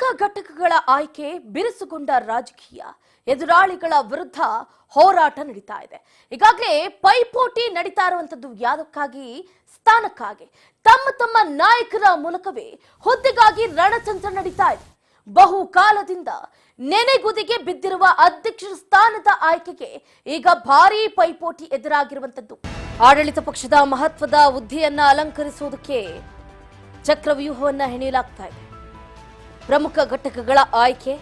ಪ್ರಮುಖ ಘಟಕಗಳ ಆಯ್ಕೆ ಬಿರುಸುಗೊಂಡ ರಾಜಕೀಯ ಎದುರಾಳಿಗಳ ವಿರುದ್ಧ ಹೋರಾಟ ನಡೀತಾ ಇದೆ. ಈಗಾಗಲೇ ಪೈಪೋಟಿ ನಡೀತಾ ಇರುವಂತದ್ದು ಯಾವುದಕ್ಕಾಗಿ? ಸ್ಥಾನಕ್ಕಾಗಿ. ತಮ್ಮ ನಾಯಕರ ಮೂಲಕವೇ ಹುದ್ದೆಗಾಗಿ ರಣತಂತ್ರ ನಡೀತಾ ಇದೆ. ಬಹುಕಾಲದಿಂದ ನೆನೆಗುದಿಗೆ ಬಿದ್ದಿರುವ ಅಧ್ಯಕ್ಷ ಸ್ಥಾನದ ಆಯ್ಕೆಗೆ ಈಗ ಭಾರೀ ಪೈಪೋಟಿ ಎದುರಾಗಿರುವಂತದ್ದು. ಆಡಳಿತ ಪಕ್ಷದ ಮಹತ್ವದ ಹುದ್ದೆಯನ್ನ ಅಲಂಕರಿಸುವುದಕ್ಕೆ ಚಕ್ರವ್ಯೂಹವನ್ನ ಹೆಣೆಯಲಾಗ್ತಾ ಇದೆ. ಪ್ರಮುಖ ಘಟಕಗಳ ಆಯ್ಕೆ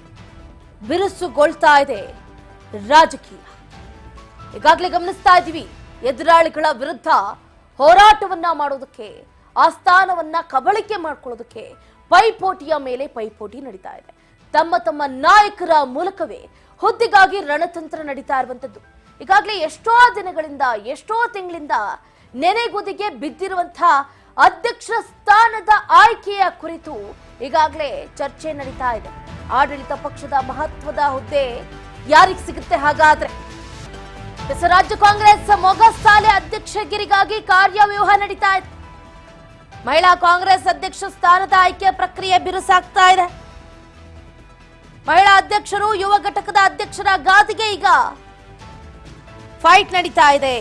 ಬಿರುಸುಗೊಳ್ತಾ ಇದೆ ರಾಜಕೀಯ. ಈಗಾಗಲೇ ಗಮನಿಸ್ತಾ ಇದ್ದೀವಿ, ಎದುರಾಳಿಗಳ ವಿರುದ್ಧ ಹೋರಾಟವನ್ನ ಮಾಡೋದಕ್ಕೆ, ಆ ಸ್ಥಾನವನ್ನ ಕಬಳಿಕೆ ಮಾಡ್ಕೊಳ್ಳೋದಕ್ಕೆ ಪೈಪೋಟಿಯ ಮೇಲೆ ಪೈಪೋಟಿ ನಡೀತಾ ಇದೆ. ತಮ್ಮ ನಾಯಕರ ಮೂಲಕವೇ ಹುದ್ದೆಗಾಗಿ ರಣತಂತ್ರ ನಡೀತಾ ಇರುವಂತದ್ದು. ಈಗಾಗಲೇ ಎಷ್ಟೋ ದಿನಗಳಿಂದ, ಎಷ್ಟೋ ತಿಂಗಳಿಂದ ನೆನೆಗುದಿಗೆ ಬಿದ್ದಿರುವಂತಹ ಅಧ್ಯಕ್ಷ ಸ್ಥಾನದ ಆಯ್ಕೆಯ ಕುರಿತು ಈಗಾಗಲೇ ಚರ್ಚೆ ನಡೀತಾ ಇದೆ. ಆಡಳಿತ ಪಕ್ಷದ ಮಹತ್ವದ ಹುದ್ದೆ ಯಾರಿಗೆ ಸಿಗುತ್ತೆ? ಹಾಗಾದ್ರೆ ರಾಜ್ಯ ಕಾಂಗ್ರೆಸ್ ಮೊಗಸಾಲೆ ಅಧ್ಯಕ್ಷಗಿರಿಗಾಗಿ ಕಾರ್ಯವ್ಯೂಹ ನಡೀತಾ ಇದೆ. ಮಹಿಳಾ ಕಾಂಗ್ರೆಸ್ ಅಧ್ಯಕ್ಷ ಸ್ಥಾನದ ಆಯ್ಕೆ ಪ್ರಕ್ರಿಯೆ ಬಿರುಸಾಗ್ತಾ ಇದೆ. ಮಹಿಳಾ ಅಧ್ಯಕ್ಷರು ಯುವ ಘಟಕದ ಅಧ್ಯಕ್ಷರ ಗಾದಿಗೆ ಈಗ ಫೈಟ್ ನಡೀತಾ ಇದೆ.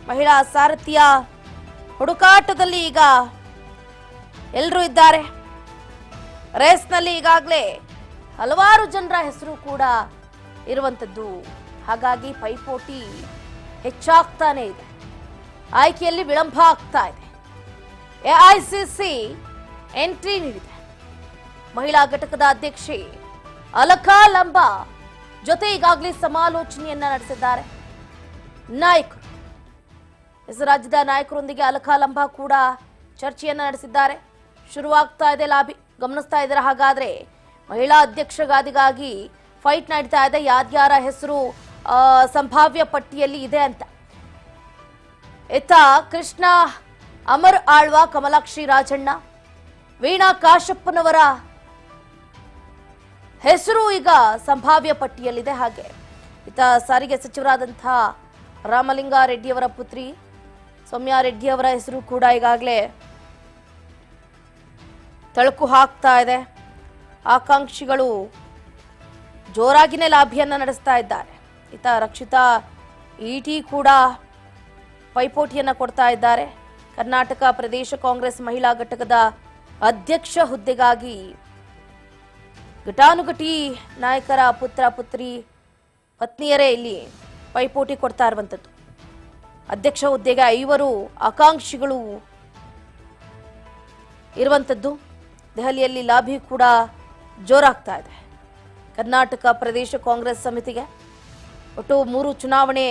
ಮಹಿಳಾ ಸಾರಥಿಯ ಹುಡುಕಾಟದಲ್ಲಿ ಈಗ ಎಲ್ಲರೂ ಇದ್ದಾರೆ. ರೇಸ್ನಲ್ಲಿ ಈಗಾಗಲೇ ಹಲವಾರು ಜನರ ಹೆಸರು ಕೂಡ ಇರುವಂತದ್ದು. ಹಾಗಾಗಿ ಪೈಪೋಟಿ ಹೆಚ್ಚಾಗ್ತಾನೆ ಇದೆ. ಆಯ್ಕೆಯಲ್ಲಿ ವಿಳಂಬ ಆಗ್ತಾ ಇದೆ. ಎಐಸಿಸಿ ಎಂಟ್ರಿ ನೀಡಿದೆ. ಮಹಿಳಾ ಘಟಕದ ಅಧ್ಯಕ್ಷೆ ಅಲಕಾ ಲಂಬಾ ಜೊತೆ ಈಗಾಗಲೇ ಸಮಾಲೋಚನೆಯನ್ನ ನಡೆಸಿದ್ದಾರೆ ನಾಯಕರು. ರಾಜ್ಯದ ನಾಯಕರೊಂದಿಗೆ ಅಲಕಾ ಲಂಬಾ ಕೂಡ ಚರ್ಚೆಯನ್ನ ನಡೆಸಿದ್ದಾರೆ. ಶುರುವಾಗ್ತಾ ಇದೆ ಲಾಬಿ. ಗಮನಿಸ್ತಾ ಇದ್ದಾರೆ. ಹಾಗಾದ್ರೆ ಮಹಿಳಾ ಅಧ್ಯಕ್ಷ ಗಾದಿಗಾಗಿ ಫೈಟ್ ನಡೀತಾ ಇದೆ. ಯಾರ್ಯಾರ ಹೆಸರು ಸಂಭಾವ್ಯ ಪಟ್ಟಿಯಲ್ಲಿ ಇದೆ ಅಂತ. ಇತ್ತ ಕೃಷ್ಣ ಅಮರ್ ಆಳ್ವ, ಕಮಲಾಕ್ಷಿ ರಾಜಣ್ಣ, ವೀಣಾ ಕಾಶಪ್ಪನವರ ಹೆಸರು ಈಗ ಸಂಭಾವ್ಯ ಪಟ್ಟಿಯಲ್ಲಿದೆ. ಹಾಗೆ ಇತ್ತ ಸಾರಿಗೆ ಸಚಿವರಾದಂತಹ ರಾಮಲಿಂಗಾರೆಡ್ಡಿಯವರ ಪುತ್ರಿ ಸೌಮ್ಯಾ ರೆಡ್ಡಿ ಅವರ ಹೆಸರು ಕೂಡ ಈಗಾಗಲೇ ತಳಕು ಹಾಕ್ತಾ ಇದೆ. ಆಕಾಂಕ್ಷಿಗಳು ಜೋರಾಗಿನೇ ಲಾಭಿಯನ್ನ ನಡೆಸ್ತಾ ಇದ್ದಾರೆ. ಇತ್ತ ರಕ್ಷಿತಾ ಇಟಿ ಕೂಡ ಪೈಪೋಟಿಯನ್ನ ಕೊಡ್ತಾ ಇದ್ದಾರೆ. ಕರ್ನಾಟಕ ಪ್ರದೇಶ ಕಾಂಗ್ರೆಸ್ ಮಹಿಳಾ ಘಟಕದ ಅಧ್ಯಕ್ಷ ಹುದ್ದೆಗಾಗಿ ಘಟಾನುಘಟಿ ನಾಯಕರ ಪುತ್ರ ಪುತ್ರಿ ಪತ್ನಿಯರೇ ಇಲ್ಲಿ ಪೈಪೋಟಿ ಕೊಡ್ತಾ ಇರುವಂತದ್ದು. ಅಧ್ಯಕ್ಷ ಹುದ್ದೆಗೆ 5 ಆಕಾಂಕ್ಷಿಗಳು ಇರುವಂತದ್ದು. ದೆಹಲಿಯಲ್ಲಿ ಲಾಬಿ ಕೂಡ ಜೋರಾಗ್ತಾ ಇದೆ. ಕರ್ನಾಟಕ ಪ್ರದೇಶ ಕಾಂಗ್ರೆಸ್ ಸಮಿತಿಗೆ ಒಟ್ಟು 3 ಚುನಾವಣೆ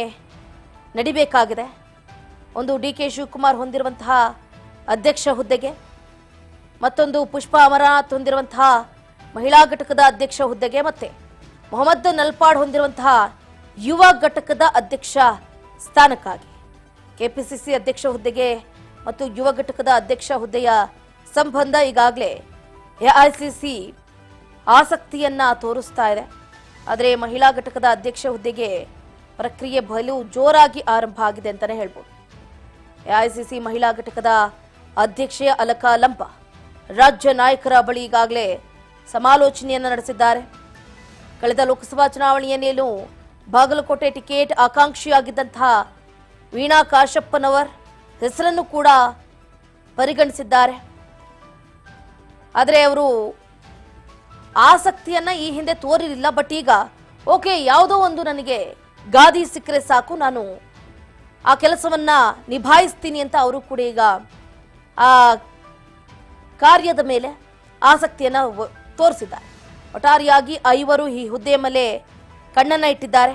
ನಡಿಬೇಕಾಗಿದೆ. ಒಂದು ಡಿಕೆ ಶಿವಕುಮಾರ್ ಹೊಂದಿರುವಂತಹ ಅಧ್ಯಕ್ಷ ಹುದ್ದೆಗೆ, ಮತ್ತೊಂದು ಪುಷ್ಪಾ ಅಮರನಾಥ್ ಹೊಂದಿರುವಂತಹ ಮಹಿಳಾ ಘಟಕದ ಅಧ್ಯಕ್ಷ ಹುದ್ದೆಗೆ, ಮತ್ತೆ ಮೊಹಮ್ಮದ್ ನಲ್ಪಾಡ್ ಹೊಂದಿರುವಂತಹ ಯುವ ಘಟಕದ ಅಧ್ಯಕ್ಷ ಸ್ಥಾನಕ್ಕಾಗಿ. ಕೆಪಿಸಿಸಿ ಅಧ್ಯಕ್ಷ ಹುದ್ದೆಗೆ ಮತ್ತು ಯುವ ಘಟಕದ ಅಧ್ಯಕ್ಷ ಹುದ್ದೆಯ ಸಂಬಂಧ ಈಗಾಗಲೇ ಎಐಸಿಸಿ ಆಸಕ್ತಿಯನ್ನ ತೋರಿಸ್ತಾ ಇದೆ. ಆದರೆ ಮಹಿಳಾ ಘಟಕದ ಅಧ್ಯಕ್ಷ ಹುದ್ದೆಗೆ ಪ್ರಕ್ರಿಯೆ ಬಲು ಜೋರಾಗಿ ಆರಂಭ ಆಗಿದೆ ಅಂತಾನೆ ಹೇಳ್ಬೋದು. ಎಐಸಿಸಿ ಮಹಿಳಾ ಘಟಕದ ಅಧ್ಯಕ್ಷೆ ಅಲಕಾ ಲಂಬಾ ರಾಜ್ಯ ನಾಯಕರ ಬಳಿ ಈಗಾಗಲೇ ಸಮಾಲೋಚನೆಯನ್ನು ನಡೆಸಿದ್ದಾರೆ. ಕಳೆದ ಲೋಕಸಭಾ ಚುನಾವಣೆಯಲ್ಲೇನು ಬಾಗಲಕೋಟೆ ಟಿಕೆಟ್ ಆಕಾಂಕ್ಷಿಯಾಗಿದ್ದಂತಹ ವೀಣಾ ಕಾಶಪ್ಪನವರ್ ಹೆಸರನ್ನು ಕೂಡ ಪರಿಗಣಿಸಿದ್ದಾರೆ. ಆದರೆ ಅವರು ಆಸಕ್ತಿಯನ್ನ ಈ ಹಿಂದೆ ತೋರಿರಲಿಲ್ಲ. ಬಟ್ ಈಗ ಓಕೆ, ಯಾವುದೋ ಒಂದು ನನಗೆ ಗಾದಿ ಸಿಕ್ಕರೆ ಸಾಕು, ನಾನು ಆ ಕೆಲಸವನ್ನ ನಿಭಾಯಿಸ್ತೀನಿ ಅಂತ ಅವರು ಕೂಡ ಈಗ ಆ ಕಾರ್ಯದ ಮೇಲೆ ಆಸಕ್ತಿಯನ್ನ ತೋರಿಸಿದ್ದಾರೆ. ಒಟ್ಟಾರೆಯಾಗಿ 5 ಈ ಹುದ್ದೆಯ ಮೇಲೆ ಕಣ್ಣನ್ನ ಇಟ್ಟಿದ್ದಾರೆ.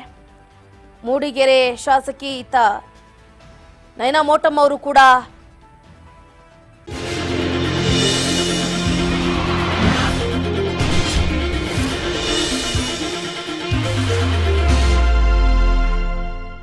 ಮೂಡಿಗೆರೆ ಶಾಸಕಿ ಇತ್ತ ನಯನಾ ಮೋಟಮ್ ಅವರು ಕೂಡ